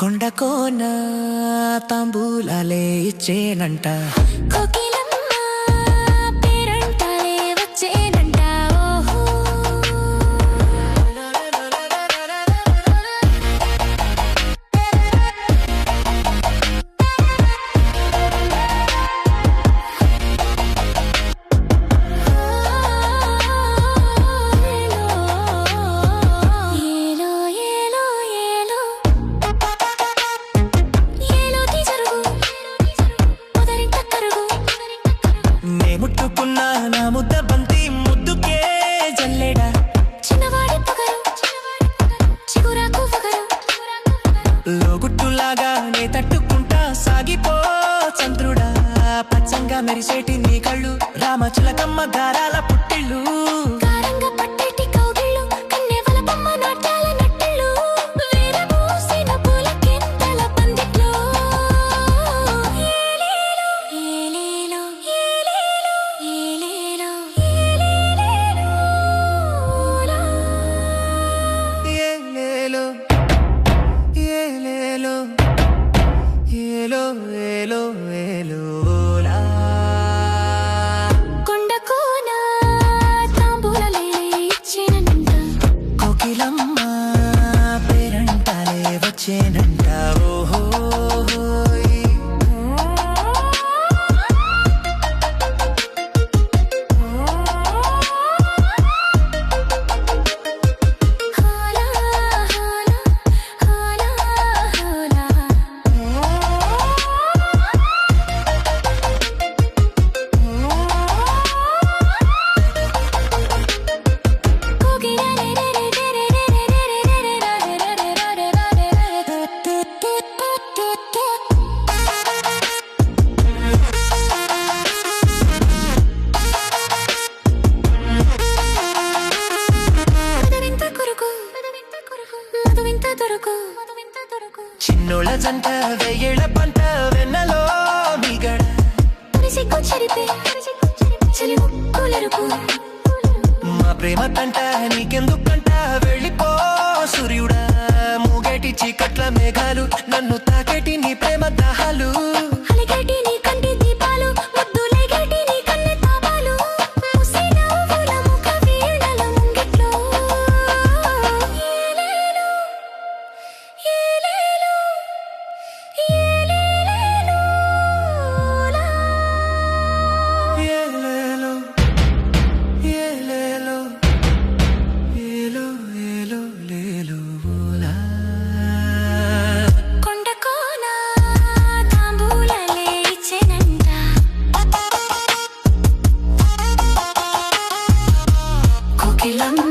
కొండకోన తాంబూలాలే ఇచ్చేనంట కోకిలమ్మ పేరంటాలే వచ్చేనంట ఓహో ముట్టుకున్నా నా ముద్ద బంతి ముద్దుకే జల్లెడా చిన్నవాడి పొగరు చిగురాకు పొగరు లోగుట్టులాగా నే తట్టుకుంటా సాగిపో చంద్రుడా పచ్చంగా మెరిసేటి నీ కళ్ళు రామచిలకమ్మ గారాల పుట్టిళ్ళు కారంగా పట్టేటి కౌగిళ్ళు కన్నెవల బొమ్మ నాట్యాల నట్టిళ్ళు వీరబూసిన పూల కింతల పందిట్లో ఏలేలో ఏలేలో ఏలేలో ఏలేలో ఏలేలో ఏలేలో ఏలేలో ఏలో ఏలో ఏలోలా కొండకోన తాంబూలాలే ఇచ్చేనంట కోకిలమ్మ పేరంటాలే వచ్చేనంట ఓహో హాలా హాలా హాలా హాలా చిన్నోళ్ళ జంట వెయ్యేళ్ళ పంట వెన్నలో మిగడ మా ప్రేమ తంట నీకెందుకంట వెళ్ళిపో సూర్యుడా మూగేటి చీకట్ల మేఘాలు నన్ను తాకేటి నీ ప్రేమ దాహాలు ఏలేలో ఏలేలో ఏలో ఏలో లేలోలా కొండకోన తాంబూలాలే ఇచ్చేనంట కోకిలమ్మ